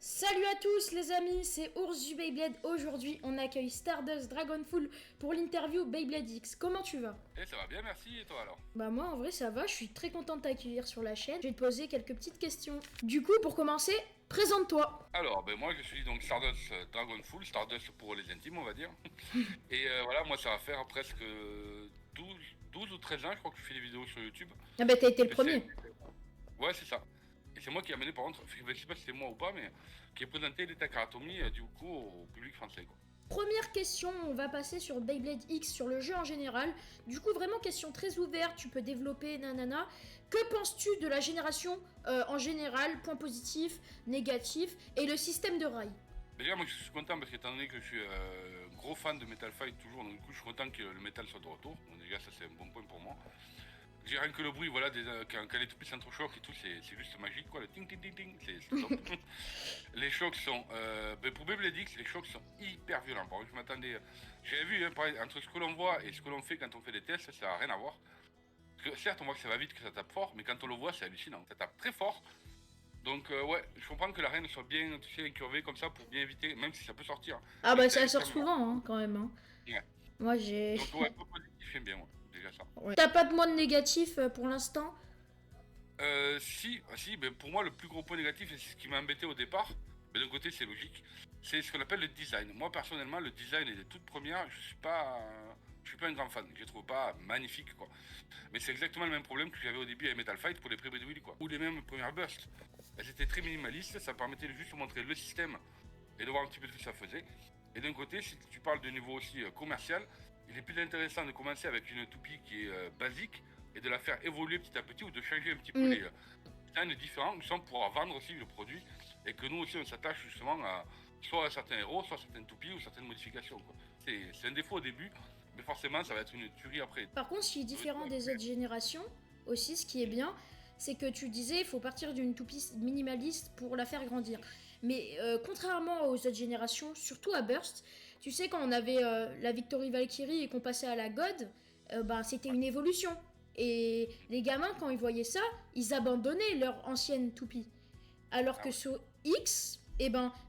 Salut à tous les amis, c'est Ours du Beyblade. Aujourd'hui, on accueille Stardust Dragonful pour l'interview Beyblade X. Comment tu vas? Ça va bien, merci. Et toi alors? Bah moi en vrai ça va, je suis très contente de t'accueillir sur la chaîne. Je vais te poser quelques petites questions. Du coup, pour commencer, présente-toi. Alors, moi je suis donc Stardust Dragonful, Stardust pour les intimes, on va dire. Et voilà, moi ça va faire presque 12 ou 13 ans, je crois que je fais des vidéos sur YouTube. Ah bah t'as été le Que c'est- premier. Ouais, c'est ça. Et c'est moi qui ai amené, par contre, je sais pas si c'est moi ou pas, mais qui ai présenté les Takaratomi du coup au public français, quoi. Première question, on va passer sur Beyblade X, sur le jeu en général. Du coup, vraiment question très ouverte, tu peux développer, nanana. Que penses-tu de la génération en général, point positif, négatif, et le système de rails? Déjà, moi je suis content parce qu'étant donné que je suis gros fan de Metal Fight toujours, donc du coup je suis content que le métal soit de retour. Donc déjà, ça c'est un bon point pour moi. J'ai rien que le bruit, voilà, quand les toupies s'entrechoquent et tout, c'est juste magique, quoi. Le ting ting ting ting, c'est top. Les chocs sont, pour Beyblade X, les chocs sont hyper violents. Par exemple, je m'attendais, j'avais vu, hein, pareil, entre ce que l'on voit et ce que l'on fait quand on fait des tests, ça n'a rien à voir. Parce que certes, on voit que ça va vite, que ça tape fort, mais quand on le voit, c'est hallucinant. Ça tape très fort. Donc ouais, je comprends que la reine soit bien, tu sais, incurvée comme ça pour bien éviter, même si ça peut sortir. Ah Même bah si ça ça sort extrêmement. souvent hein, quand même. Hein. Ouais. Moi j'ai... Donc ouais, pas positif, j'aime bien, moi, déjà ça. Ouais. T'as pas de mode négatif pour l'instant? Si, pour moi le plus gros point négatif, et c'est ce qui m'a embêté au départ, mais d'un côté c'est logique, c'est ce qu'on appelle le design. Moi personnellement, le design des toutes premières, je suis pas un grand fan, je les trouve pas magnifiques quoi. Mais c'est exactement le même problème que j'avais au début avec Metal Fight pour les pré Willy quoi. Ou les mêmes premières bursts. Elles étaient très minimalistes, ça permettait de juste montrer le système et de voir un petit peu ce que ça faisait. Et d'un côté, si tu parles de niveau aussi commercial, il est plus intéressant de commencer avec une toupie qui est basique et de la faire évoluer petit à petit ou de changer un petit peu les designs différents, sans pouvoir vendre aussi le produit et que nous aussi on s'attache justement à soit à certains héros, soit à certaines toupies ou certaines modifications. C'est un défaut au début, mais forcément ça va être une tuerie après. Par contre, ce qui est différent des autres générations, aussi, ce qui est bien, c'est que tu disais il faut partir d'une toupie minimaliste pour la faire grandir. Mais contrairement aux autres générations, surtout à Burst, tu sais, quand on avait la Victory Valkyrie et qu'on passait à la God, c'était une évolution. Et les gamins, quand ils voyaient ça, ils abandonnaient leur ancienne toupie. Alors Ah que ouais. sur X,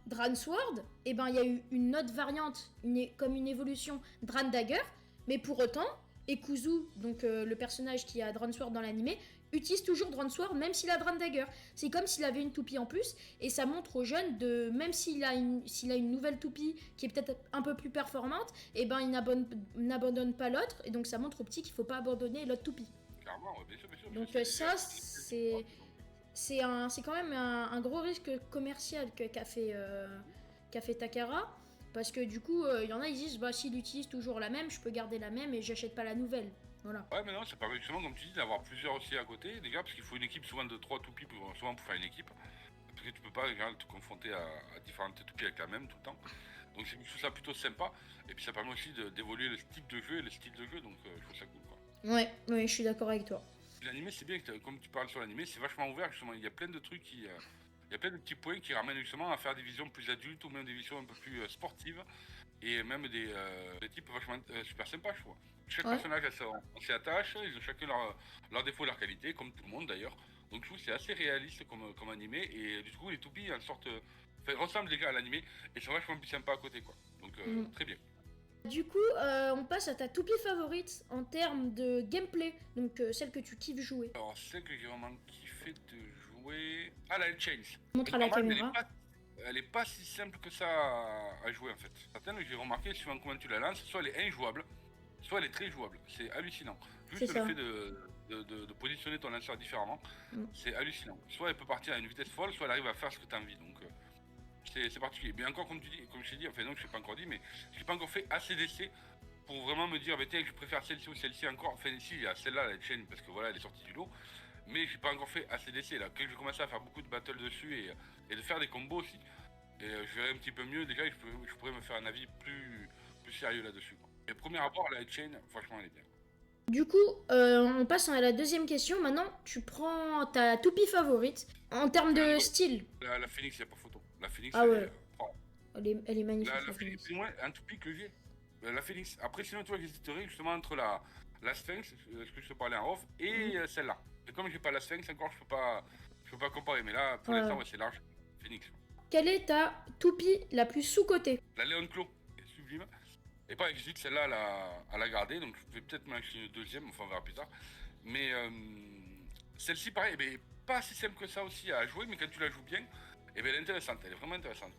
Dransword, il y a eu une autre variante, comme une évolution Dran Dagger, mais pour autant, Ekuzu, donc le personnage qui a Dransword dans l'animé, utilise toujours Dransword même s'il a Dran Dagger. C'est comme s'il avait une toupie en plus, et ça montre aux jeunes de, même s'il a une nouvelle toupie qui est peut-être un peu plus performante, il n'abandonne pas l'autre, et donc ça montre aux petits qu'il ne faut pas abandonner l'autre toupie. Clairement, ouais, bien sûr, bien sûr. Donc Déjà, ça, c'est quand même un gros risque commercial qu'a fait Takara. Parce que du coup, il y en a, ils disent, bah s'il utilise toujours la même, je peux garder la même et j'achète pas la nouvelle. Voilà. ouais, mais non, ça permet justement, comme tu dis, d'avoir plusieurs aussi à côté, déjà, parce qu'il faut une équipe souvent de 3 toupies souvent pour faire une équipe. Parce que tu peux pas déjà, te confronter à différentes toupies avec la même tout le temps. Donc je trouve ça plutôt sympa. Et puis ça permet aussi d'évoluer le type de jeu et le style de jeu, donc je trouve ça cool quoi. Ouais, je suis d'accord avec toi. L'animé c'est bien, comme tu parles sur l'animé, c'est vachement ouvert justement. Il y a plein de trucs il y a plein de petits points qui ramènent justement à faire des visions plus adultes ou même des visions un peu plus sportives et même des types vachement super sympas, je trouve. Chaque Ouais. personnage on s'y attache, ils ont chacun leurs défauts et leurs qualités, comme tout le monde d'ailleurs. Donc je trouve que c'est assez réaliste comme animé et du coup les toupies en sorte, ressemblent déjà à l'animé et sont vachement plus sympas à côté quoi. Donc très bien. Du coup, on passe à ta toupie favorite en termes de gameplay, donc celle que tu kiffes jouer. Alors celle que j'ai vraiment kiffé de jouer, ah la Chains. Montre à la caméra. Elle est pas si simple que ça à jouer en fait. Certaines, j'ai remarqué, suivant comment tu la lances, soit elle est injouable, soit elle est très jouable. C'est hallucinant. Juste C'est le ça. fait de positionner ton lanceur différemment, Mm. c'est hallucinant. Soit elle peut partir à une vitesse folle, soit elle arrive à faire ce que tu as envie. Donc c'est particulier. Mais encore comme tu dis, comme je t'ai dit, enfin non, je l'ai pas encore dit, mais j'ai pas encore fait assez d'essais pour vraiment me dire, tiens, je préfère celle-ci ou celle-ci encore. Enfin ici, il y a celle-là, la chaîne, parce que voilà, elle est sortie du lot. Mais j'ai pas encore fait assez d'essais là. Quand je vais commencer à faire beaucoup de battles dessus et de faire des combos aussi. Et je verrai un petit peu mieux, déjà je pourrais me faire un avis plus sérieux là-dessus. Et premier abord, la chain, franchement elle est bien. Du coup, on passe à la deuxième question. Maintenant, tu prends ta toupie favorite en termes de Ouais, style. la Phoenix, il n'y a pas photo. La Phoenix, Ah elle ouais, est propre. elle est magnifique La la Phoenix, Phoenix. c'est moi un toupie que j'ai. La Phoenix. Après, sinon, toi, j'hésiterais justement entre la Sphinx, ce que je te parlais en off, et celle-là. Et comme j'ai pas la Sphinx encore, je peux pas comparer. Mais là, pour Ouais, l'instant, ouais. ouais, c'est large. Phoenix. quelle est ta toupie la plus sous-cotée? La Léon Clos est sublime. Et pareil, je dis que celle-là, elle a gardé, donc je vais peut-être m'en acheter une deuxième, enfin on verra plus tard. Mais celle-ci, pareil, elle est pas si simple que ça aussi à jouer, mais quand tu la joues bien, elle est intéressante, elle est vraiment intéressante.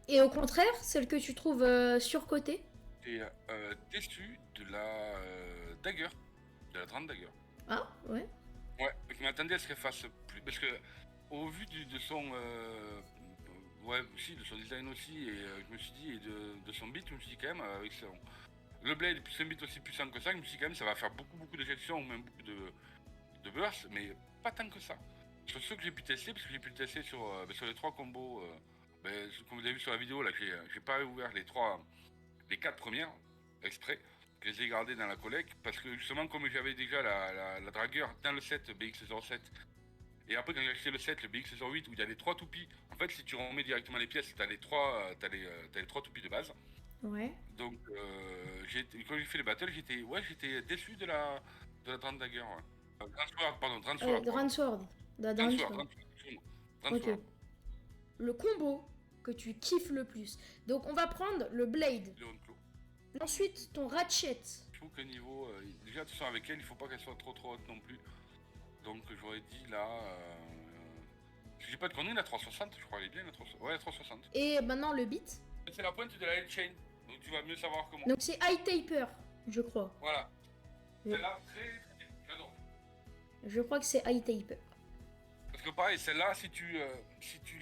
Et au contraire, celle que tu trouves surcotée? Et déçu de la Dagger, de la Drand Dagger. Ah, ouais. Ouais, je m'attendais à ce qu'elle fasse plus, parce que au vu de son... ouais, aussi, de son design aussi, et je me suis dit, et de son beat, je me suis dit quand même, avec son... Le blade, plus un beat aussi puissant que ça, je me suis dit quand même, ça va faire beaucoup d'éjections, ou même beaucoup de burst, mais pas tant que ça. Sur ceux que j'ai pu tester, parce que j'ai pu le tester sur les 3 combos, comme vous avez vu sur la vidéo, là, j'ai pas ouvert les 4 premières, exprès, que je les ai gardées dans la collecte, parce que justement, comme j'avais déjà la dragueur dans le set BX07, et après quand j'ai acheté le set, le BX08, où il y a les 3 toupies, en fait, si tu remets directement les pièces, t'as les 3 toupies de base. Ouais. Donc, quand j'ai fait les battles, j'étais déçu de la Drand Dagger. Ouais. Dransword, pardon, Dransword. Dransword. Dransword. Ok. Le combo que tu kiffes le plus. Donc on va prendre le Blade. Léon Clos. Ensuite ton Ratchet. Je trouve que niveau... déjà, de toute façon, avec elle, il faut pas qu'elle soit trop haute non plus. Donc j'aurais dit là... Si j'ai pas de conneries, la 360, je crois qu'elle est bien la 360. Ouais, la 360. Et maintenant le beat. C'est la pointe de la L-Chain, donc tu vas mieux savoir comment. Donc c'est High Taper, je crois. Voilà. Ouais. Celle-là, très bien, j'adore. Je crois que c'est High Taper. Parce que pareil, celle-là, si tu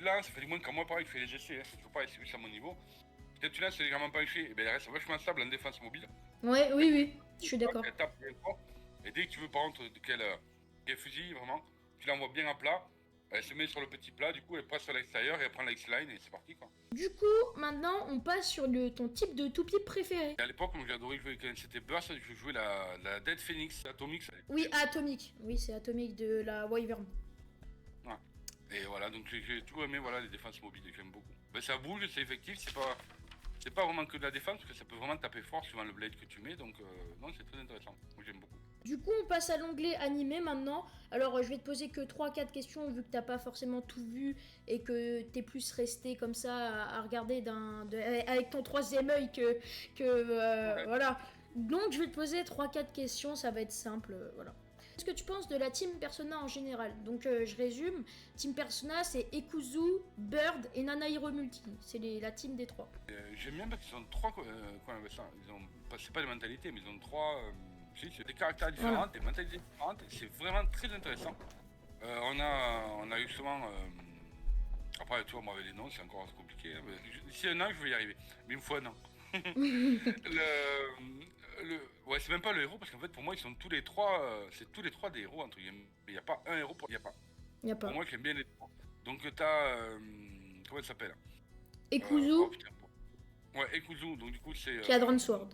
lances, ça fait du moins qu'à moi pareil, je fais les essais, c'est toujours pareil, c'est juste à mon niveau. Quand tu lances légèrement penché, et bien elle reste vachement stable en défense mobile. Ouais, oui, je suis d'accord. Elle tape bien fort. Et dès que tu veux par contre qu'elle fusille vraiment, tu l'envoies bien à plat, elle se met sur le petit plat, du coup elle passe sur l'extérieur et elle prend la X-Line et c'est parti quoi. Du coup, maintenant on passe sur ton type de toupie préféré. Et à l'époque, j'ai adoré jouer quand c'était Burst, je jouais la Dead Phoenix Atomic. Oui, Atomic. Oui, c'est Atomic de la Wyvern. Ouais. Et voilà, donc j'ai toujours aimé voilà, les défenses mobiles, j'aime beaucoup. Ben, ça bouge, c'est effectif, c'est pas vraiment que de la défense, parce que ça peut vraiment taper fort suivant le blade que tu mets, donc non, c'est très intéressant. Moi j'aime beaucoup. Du coup, on passe à l'onglet animé maintenant. Alors, je vais te poser que 3-4 questions vu que t'as pas forcément tout vu et que t'es plus resté comme ça à regarder avec ton troisième œil Ouais. voilà. Donc, je vais te poser 3-4 questions, ça va être simple, voilà. Qu'est-ce que tu penses de la team Persona en général? Donc, je résume. Team Persona, c'est Ekuzu, Bird et Nanairo Multi. C'est la team des 3. J'aime bien parce qu'ils ont trois. Quoi on appelle ça c'est pas des mentalités, mais ils ont trois. C'est des caractères différents, des mentalités différentes. C'est vraiment très intéressant. On a justement. Après, tu vois, moi, avec les noms, c'est encore compliqué. D'ici un an, je vais y arriver. Mais il me faut un an. Ouais, c'est même pas le héros parce qu'en fait, pour moi, ils sont tous les trois. C'est tous les trois des héros, entre guillemets. Il n'y a pas un héros, il n'y a pas. Y a pas. Pour moi, j'aime bien les trois. Donc, t'as. Comment elle s'appelle? Ekuzu, Ouais, Ekuzu, donc du coup, c'est. qui a Dransword.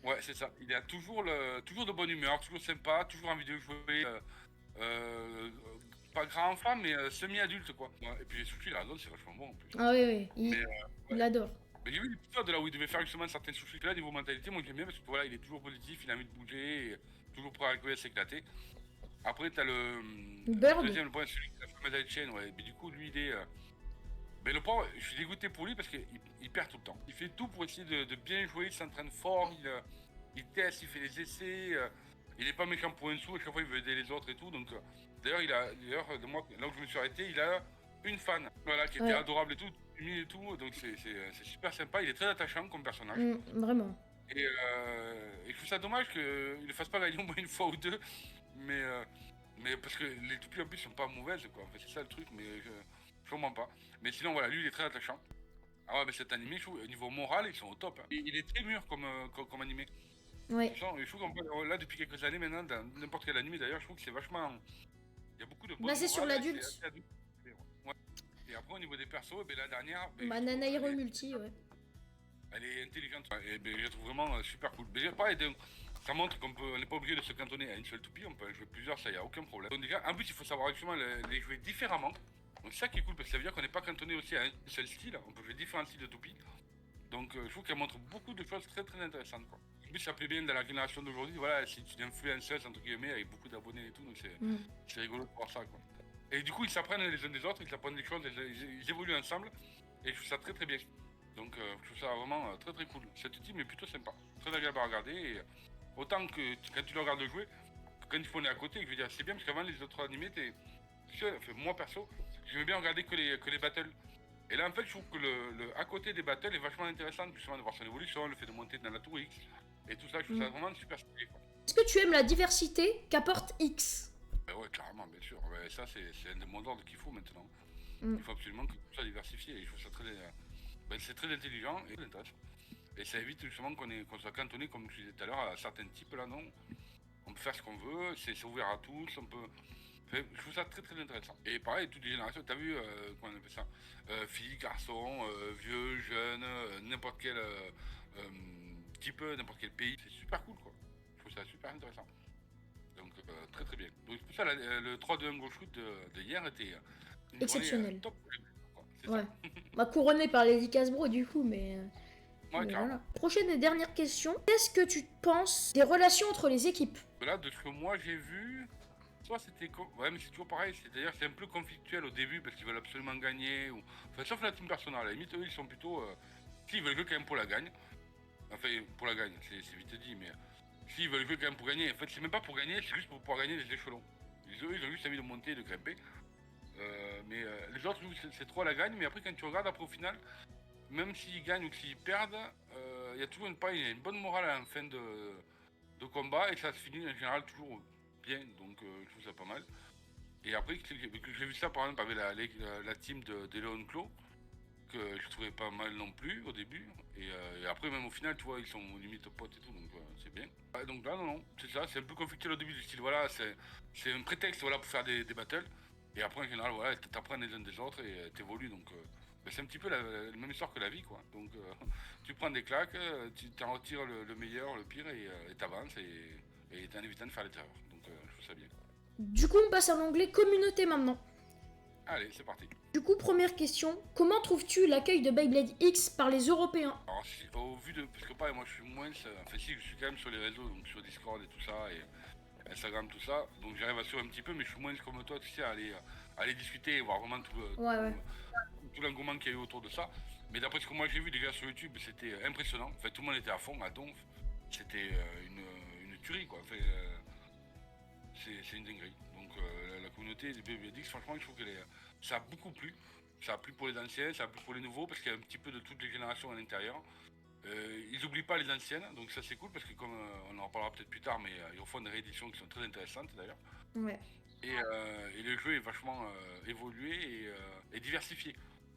Ouais, c'est ça. Il a toujours de bonne humeur, toujours sympa, toujours envie de jouer. Pas grand enfant, mais semi-adulte, quoi. Ouais, et puis les sushis, la zone, c'est vachement bon en plus. Ah oui, Mais, il adore. Mais j'ai vu l'épisode de là où il devait faire justement certaines sushis là, niveau mentalité, moi j'aime bien parce que voilà, il est toujours positif, il a envie de bouger, et toujours prêt à rigoler, à s'éclater. Après, t'as le Bird. deuxième point, celui qui a fait la chaîne, ouais. Mais du coup, lui, il est. Mais le pauvre, je suis dégoûté pour lui parce qu'il perd tout le temps. Il fait tout pour essayer de bien jouer, il s'entraîne fort, il teste, il fait des essais. Il est pas méchant pour un sou, et chaque fois il veut aider les autres et tout. Donc, d'ailleurs, de moi, là où je me suis arrêté, il a une fan, voilà, qui était adorable et tout, humide et tout. Donc c'est super sympa. Il est très attachant comme personnage. Vraiment. Et je trouve ça dommage qu'il ne fasse pas gagner au moins une fois ou deux. Mais parce que les toupies en plus sont pas mauvaises, quoi. Enfin, c'est ça le truc, mais je comprends pas. Mais sinon, voilà, lui il est très attachant. Ah ouais, mais cet animé, je trouve, au niveau moral, ils sont au top. Hein. Il est très mûr comme animé. Ouais. Je trouve qu'on là, depuis quelques années maintenant, dans n'importe quel animé d'ailleurs, je trouve que c'est vachement. Il y a beaucoup de bonnes Basé sur morales, l'adulte. Ouais. Et après, au niveau des persos, la dernière. Nanairo Multi, ouais. Elle est intelligente. Et je la trouve vraiment super cool. Mais pareil, ça montre qu'on n'est pas obligé de se cantonner à une seule toupie, on peut en jouer plusieurs, ça y a aucun problème. Donc déjà, en plus, il faut savoir justement les jouer différemment. Donc c'est ça qui est cool, parce que ça veut dire qu'on n'est pas cantonné aussi à un seul style, on peut jouer différents styles de toupies. Donc je trouve qu'elle montre beaucoup de choses très très intéressantes, quoi. En plus, ça plaît bien dans la génération d'aujourd'hui, voilà, c'est une influenceuse entre guillemets avec beaucoup d'abonnés et tout, donc c'est rigolo de voir ça, quoi. Et du coup, ils s'apprennent les uns des autres, ils apprennent des choses, ils évoluent ensemble. Et je trouve ça très très bien. Donc je trouve ça vraiment très très cool. Cette team est plutôt sympa, très agréable à regarder. Et autant que quand tu le regardes jouer, quand il faut aller à côté, je veux dire, c'est bien parce qu'avant les autres animés, enfin, moi perso, j'aimais bien regarder que les battles. Et là en fait, je trouve que le à côté des battles est vachement intéressant, justement de voir son évolution, le fait de monter dans la tour X et tout ça, je trouve ça vraiment super stylé. Est-ce que tu aimes la diversité qu'apporte X? Ouais, carrément, bien sûr. Ouais, ça, c'est un des mots d'ordre qu'il faut maintenant. Mm. Il faut absolument que tout soit diversifié. Et je trouve ça très, c'est très intelligent et très intéressant. Et ça évite justement qu'on soit cantonné, comme je disais tout à l'heure, à certains types là, non. On peut faire ce qu'on veut, c'est ouvert à tous, on peut. Enfin, je trouve ça très très intéressant. Et pareil, toutes les générations, t'as vu, comment on appelle ça, filles, garçons, vieux, jeunes, n'importe quel type, n'importe quel pays. C'est super cool quoi. Je trouve ça super intéressant. Donc très très bien. Donc c'est pour ça le 3-2-1 Go Shoot de hier était une Exceptionnel. journée top. Ouais. Bah, couronné par les Hasbro du coup, mais Ouais, voilà. Prochaine et dernière question. Qu'est-ce que tu penses des relations entre les équipes? Là, de ce que moi j'ai vu, soit c'était. Ouais, mais c'est toujours pareil. C'est-à-dire c'est un peu conflictuel au début parce qu'ils veulent absolument gagner. Ou... Enfin, sauf la team personnelle. À la limite, eux, ils sont plutôt. S'ils veulent jouer quand même pour la gagne. Enfin, pour la gagne, c'est vite dit, mais. S'ils veulent jouer quand même pour gagner, en fait, c'est même pas pour gagner, c'est juste pour pouvoir gagner les échelons. Ils ont juste envie de monter et de grimper. Mais les autres, c'est trop à la gagne. Mais après, quand tu regardes, après au final, même s'ils gagnent ou s'ils perdent, il y a toujours il y a une bonne morale en fin de combat et ça se finit en général toujours bien. Donc je trouve ça pas mal. Et après, j'ai vu ça par exemple avec la team de Leon Clos, que je trouvais pas mal non plus au début. Et après, même au final, tu vois, ils sont limite potes et tout, donc c'est bien. Donc là, non, c'est ça, c'est un peu conflictuel au début du style, voilà, c'est un prétexte voilà, pour faire des battles. Et après, en général, voilà, t'apprends les uns des autres et t'évolues, donc c'est un petit peu la même histoire que la vie, quoi. Donc tu prends des claques, tu t'en retires le meilleur, le pire, et t'avances, et t'es en évitant de faire les erreurs. Donc je trouve ça bien. Du coup, on passe à l'onglet communauté maintenant. Allez, c'est parti. Du coup, première question, comment trouves-tu l'accueil de Beyblade X par les Européens? Alors, au vu de. Parce que pareil, moi je suis moins. Enfin, si, je suis quand même sur les réseaux, donc sur Discord et tout ça, et Instagram, tout ça. Donc j'arrive à suivre un petit peu, mais je suis moins comme toi, tu sais, à aller discuter et voir vraiment Ouais. tout l'engouement qu'il y a eu autour de ça. Mais d'après ce que moi j'ai vu déjà sur YouTube, c'était impressionnant. Enfin, tout le monde était à fond, à donf. C'était une tuerie, quoi. Enfin, c'est une dinguerie. Donc la communauté des BBDX, franchement, je trouve que ça a beaucoup plu. Ça a plu pour les anciens, ça a plu pour les nouveaux, parce qu'il y a un petit peu de toutes les générations à l'intérieur. Ils n'oublient pas les anciennes, donc ça c'est cool, parce que comme on en reparlera peut-être plus tard, mais ils refont des rééditions qui sont très intéressantes d'ailleurs. Ouais. Et le jeu est vachement évolué et diversifié.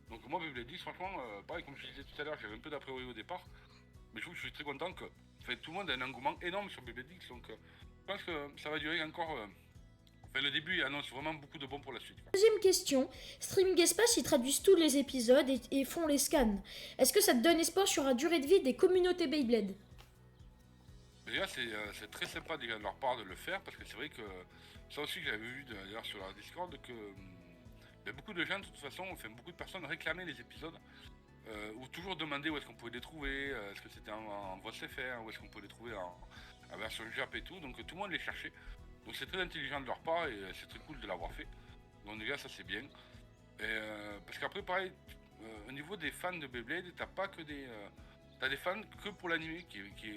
Donc moi, Beyblade X, franchement, pareil, comme je disais tout à l'heure, j'avais un peu d'a priori au départ, mais je trouve que je suis très content que tout le monde a un engouement énorme sur Beyblade X, donc je pense que ça va durer encore. Le début annonce vraiment beaucoup de bons pour la suite, quoi. Deuxième question, Streaming Espace, ils traduisent tous les épisodes et font les scans. Est-ce que ça te donne espoir sur la durée de vie des communautés Beyblade? Déjà, c'est très sympa déjà de leur part de le faire, parce que c'est vrai que ça aussi que j'avais vu d'ailleurs sur leur Discord, que beaucoup de gens, de toute façon, enfin, beaucoup de personnes réclamaient les épisodes, ou toujours demandaient où est-ce qu'on pouvait les trouver, est-ce que c'était en voix CFR, où est-ce qu'on pouvait les trouver en version Jap et tout, donc tout le monde les cherchait. Donc c'est très intelligent de leur part et c'est très cool de l'avoir fait. Donc déjà ça c'est bien. Parce qu'après pareil, au niveau des fans de Beyblade, t'as pas que des... t'as des fans que pour l'anime,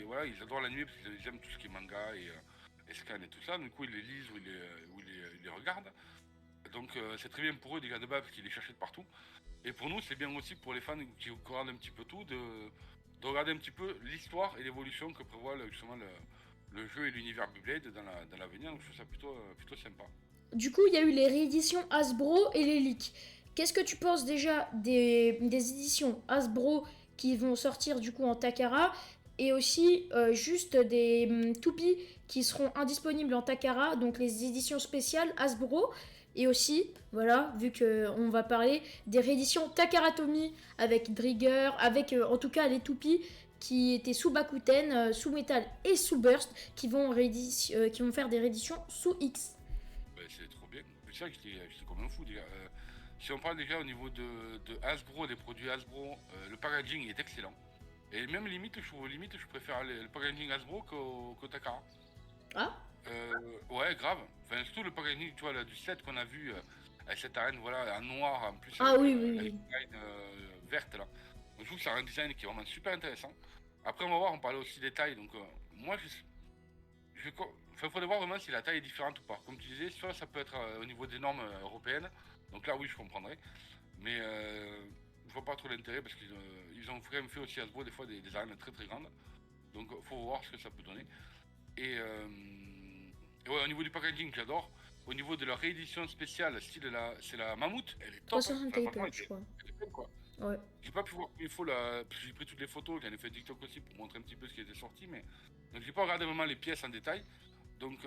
voilà, ils adorent l'anime parce qu'ils aiment tout ce qui est manga et scan et tout ça, du coup ils les lisent ou ils les regardent. Donc c'est très bien pour eux déjà de base parce qu'ils les cherchaient de partout. Et pour nous c'est bien aussi pour les fans qui regardent un petit peu tout, de regarder un petit peu l'histoire et l'évolution que prévoit justement le jeu et l'univers Beyblade dans l'avenir, donc je trouve ça plutôt sympa. Du coup, il y a eu les rééditions Hasbro et les leaks. Qu'est-ce que tu penses déjà des éditions Hasbro qui vont sortir du coup en Takara et aussi juste des toupies qui seront indisponibles en Takara, donc les éditions spéciales Hasbro et aussi, voilà, vu qu'on va parler des rééditions Takaratomi avec Drigger, avec en tout cas les toupies qui étaient sous Bakuten, sous Metal et sous Burst qui vont faire des rééditions sous X. C'est trop bien. C'est ça que j'étais comme un fou déjà. Si on parle déjà au niveau de Hasbro, des produits Hasbro, le packaging est excellent. Et même limite, je préfère le packaging Hasbro qu'au Takara. Ah Ouais, grave. Enfin, surtout le packaging, tu vois, là, du set qu'on a vu avec cette arène, voilà, en noir, en plus Ah avec oui, oui, la oui. design verte là. Donc, je trouve que c'est un design qui est vraiment super intéressant. Après, on va voir, on parlait aussi des tailles, donc moi, enfin, faudrait voir vraiment si la taille est différente ou pas. Comme tu disais, soit ça peut être au niveau des normes européennes, donc là, oui, je comprendrais. Mais je vois pas trop l'intérêt parce qu'ils ont quand même fait aussi à Hasbro des fois des arènes très très grandes. Donc faut voir ce que ça peut donner. Et ouais, au niveau du packaging, j'adore. Au niveau de leur réédition spéciale, c'est la Mammouth, elle est top. Hein. 360 Enfin, franchement, Taper, je crois. elle est belle, quoi. Ouais. J'ai pas pu voir comme il faut là, parce que j'ai pris toutes les photos, j'en ai fait TikTok aussi pour montrer un petit peu ce qui était sorti, mais donc j'ai pas regardé vraiment les pièces en détail. Donc,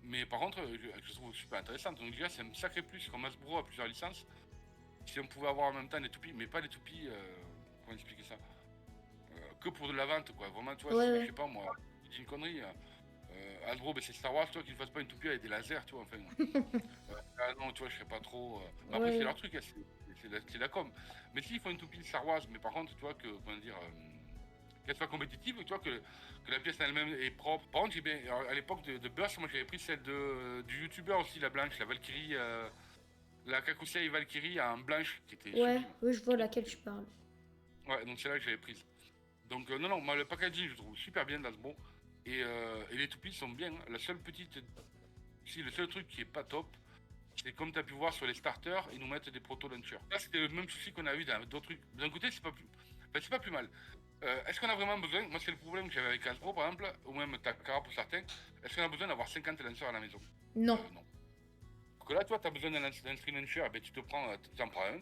mais par contre, je trouve super intéressant. Donc déjà, c'est un sacré plus comme Hasbro a plusieurs licences. Si on pouvait avoir en même temps des toupies, mais pas des toupies, comment expliquer ça, que pour de la vente, quoi. Vraiment, tu vois, Ouais, si, je ouais. sais pas moi, je dis une connerie, Hasbro, ben, c'est Star Wars, toi, qu'ils ne fassent pas une toupie avec des lasers, tu vois, enfin. Ah non, tu vois, je serais pas trop. Mais après, c'est Ouais. leur truc, hein, c'est la com. Mais s'ils font une toupie de Star Wars, mais par contre, tu vois, que, comment dire, qu'elle soit compétitive, tu vois, que la pièce en elle-même est propre. Par contre, j'ai bien, alors, à l'époque de Burst, moi j'avais pris celle du youtubeur aussi, la blanche, la Valkyrie, la Kakusei Valkyrie en blanche, qui était Ouais, sublime. oui, je vois laquelle tu parles. Ouais, donc c'est là que j'avais prise. Donc non, non, moi le packaging je trouve super bien d'Asbro. Et les toupies sont bien. Hein. La seule petite. Si, le seul truc qui est pas top, c'est comme tu as pu voir sur les starters, ils nous mettent des proto-launchers. Là, c'était le même souci qu'on a eu dans d'autres trucs. D'un côté, c'est pas plus. Enfin, c'est pas plus mal. Est-ce qu'on a vraiment besoin? Moi, c'est le problème que j'avais avec Hasbro, par exemple, ou même Takara pour certains. Est-ce qu'on a besoin d'avoir 50 lanceurs à la maison? Non. Non. Donc là, toi, tu as besoin d'un string launcher, ben, tu t'en prends un.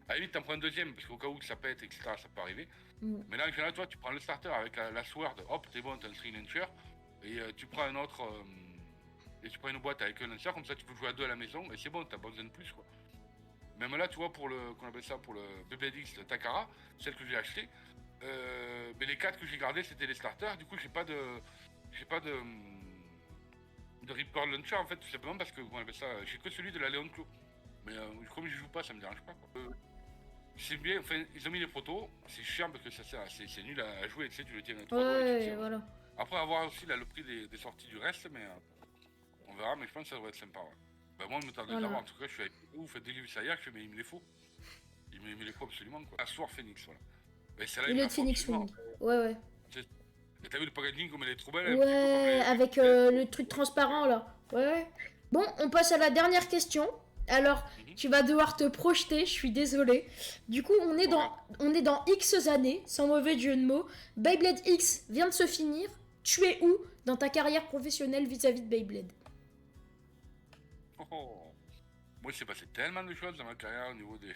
À la limite, t'en prends un deuxième, parce qu'au cas où ça pète, etc., ça peut arriver. Mm. Mais là, en général, toi, tu prends le starter avec la Sword, hop, t'es bon, t'as un string launcher, et tu prends un autre, et tu prends une boîte avec un launcher, comme ça, tu peux jouer à deux à la maison, et c'est bon, t'as pas besoin de plus, quoi. Même là, tu vois, qu'on appelle ça, pour le Beyblade X Takara, celle que j'ai acheté, mais les quatre que j'ai gardés, c'était les starters, du coup, j'ai pas de Ripcord Launcher, en fait, tout simplement parce que, comment appelle ça, j'ai que celui de la Léon Clos. Mais comme je joue pas, ça me dérange pas, quoi. C'est bien, enfin, ils ont mis les protos, c'est chiant parce que c'est nul à jouer, tu sais, tu le tiens à 3 doigts et tu Ouais, tires. voilà. Après avoir aussi là, le prix des sorties du reste, mais on verra, mais je pense que ça devrait être sympa. Ouais. Ben, moi, je me tarde de l'avoir, Voilà. en tout cas, je suis avec vous, faites dès que j'ai vu ça hier, je fais, mais il me les faut. Il me les faut absolument, quoi. La Soir Phoenix, voilà. Ben, celle-là, Et il me le la faut Phoenix absolument. Wing. Ouais, ouais. Et t'as vu le packaging comme elle est trop belle, un petit peu comme Ouais, avec les- le truc transparent là. Ouais. Bon, on passe à la dernière question. Alors, Mhm. tu vas devoir te projeter, je suis désolée. Du coup, Bon, regarde. on est dans X années, sans mauvais jeu de mots. Beyblade X vient de se finir. Tu es où dans ta carrière professionnelle vis-à-vis de Beyblade? Oh, oh. Moi, il s'est passé tellement de choses dans ma carrière au niveau des.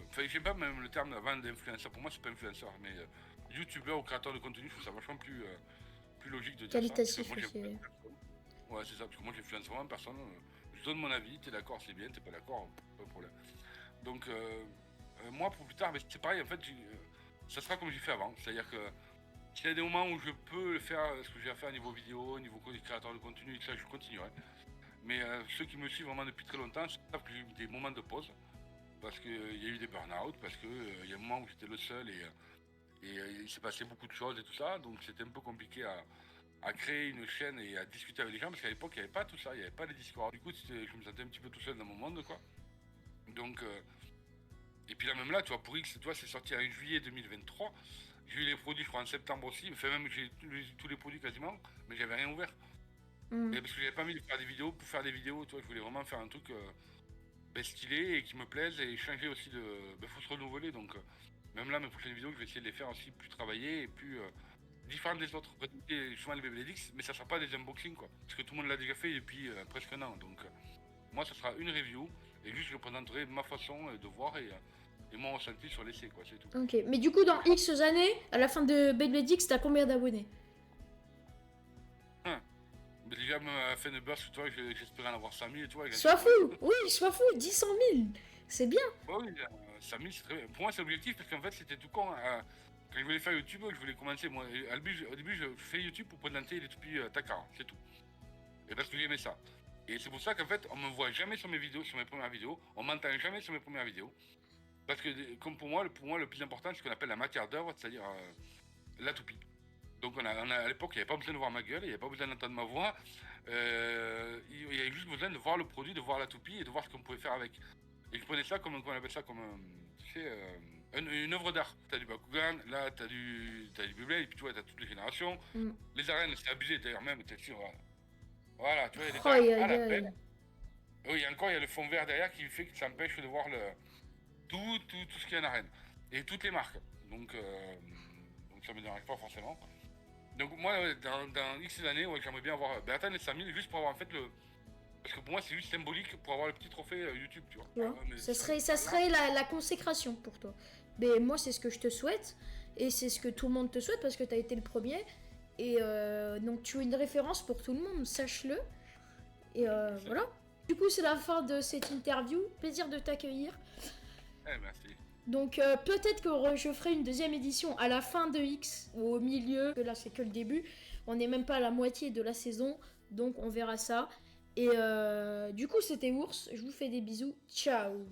Enfin, j'aime pas même le terme avant d'influenceur. Pour moi, c'est pas influenceur, mais youtubeur ou créateur de contenu, je trouve ça vachement plus logique de dire ça. Parce que Qualitatif moi, aussi. Ouais. ouais, c'est ça, parce que moi, j'influence vraiment personne. Je donne mon avis, t'es d'accord, c'est bien, t'es pas d'accord, pas de problème. Donc, moi, pour plus tard, mais c'est pareil, en fait, ça sera comme j'ai fait avant. C'est-à-dire que s'il y a des moments où je peux le faire, ce que j'ai à faire au niveau vidéo, au niveau créateur de contenu, et tout ça, je continuerai. Mais ceux qui me suivent vraiment depuis très longtemps savent que j'ai eu des moments de pause. Parce qu'il y a eu des burn-out, parce qu'il y a un moment où j'étais le seul et il s'est passé beaucoup de choses et tout ça. Donc c'était un peu compliqué à créer une chaîne et à discuter avec les gens. Parce qu'à l'époque, il n'y avait pas tout ça, il n'y avait pas les Discord. Du coup, je me sentais un petit peu tout seul dans mon monde, quoi. Donc, et puis là, même là, tu vois, pour X, toi, c'est sorti en juillet 2023. J'ai eu les produits, je crois, en septembre aussi. Enfin, même j'ai tous les produits quasiment, mais j'avais rien ouvert. Mm. Et parce que j'avais pas envie de faire des vidéos pour faire des vidéos, toi, je voulais vraiment faire un truc stylé et qui me plaise et changer aussi de. Ben, faut se renouveler donc. Même là, mes prochaines vidéos, je vais essayer de les faire aussi plus travaillées et plus différentes des autres. Présenter justement les Beyblade X, mais ça sera pas des unboxings quoi. Parce que tout le monde l'a déjà fait depuis presque un an. Donc, moi, ça sera une review et juste je présenterai ma façon de voir et mon ressenti sur l'essai quoi, c'est tout. Ok. Mais du coup, dans X années, à la fin de Beyblade X, t'as combien d'abonnés? Hein. Mais déjà, même à la fin de Burst, toi, j'espérais en avoir 100 000 et toi. Sois fou. Oui, sois fou. 10 100 000. C'est bien. Bah oui, 100 000, c'est très bien. Pour moi, c'est l'objectif parce qu'en fait, c'était tout con. Quand je voulais faire YouTube, je voulais commencer. Moi, au début, je fais YouTube pour présenter les toupies Takara, c'est tout. Et parce que j'aimais ça. Et c'est pour ça qu'en fait, on me voit jamais sur mes vidéos, sur mes premières vidéos. On m'entend jamais sur mes premières vidéos. Parce que, comme pour moi, le plus important, c'est ce qu'on appelle la matière d'œuvre, c'est-à-dire la toupie. Donc, à l'époque, il n'y avait pas besoin de voir ma gueule, il n'y avait pas besoin d'entendre ma voix. Il y a juste besoin de voir le produit, de voir la toupie et de voir ce qu'on pouvait faire avec. Et je prenais ça comme, on appelle ça comme, tu sais, une œuvre d'art. T'as du Bakugan, là t'as du Beyblade, et puis tu vois, t'as toutes les générations. Mm. Les arènes, c'est abusé d'ailleurs même, t'es sûr, voilà, tu vois, il y a des Aïe, arènes à aïe, la aïe. pelle. Oui, et encore, il y a le fond vert derrière qui fait que ça empêche de voir tout ce qu'il y a en arène. Et toutes les marques. Donc ça me dérange pas forcément. Donc moi, dans X années, ouais, j'aimerais bien avoir atteindre les 5000 juste pour avoir en fait le... Parce que pour moi, c'est juste symbolique pour avoir le petit trophée YouTube, tu vois. Tu vois, Mais ça serait la consécration pour toi. Mais moi, c'est ce que je te souhaite. Et c'est ce que tout le monde te souhaite parce que tu as été le premier. Et donc, tu es une référence pour tout le monde, sache-le. Et voilà. Du coup, c'est la fin de cette interview. Plaisir de t'accueillir. Merci. Donc, peut-être que je ferai une deuxième édition à la fin de X ou au milieu. Que là, c'est que le début. On n'est même pas à la moitié de la saison. Donc, on verra ça. Et du coup, c'était Ours. Je vous fais des bisous. Ciao.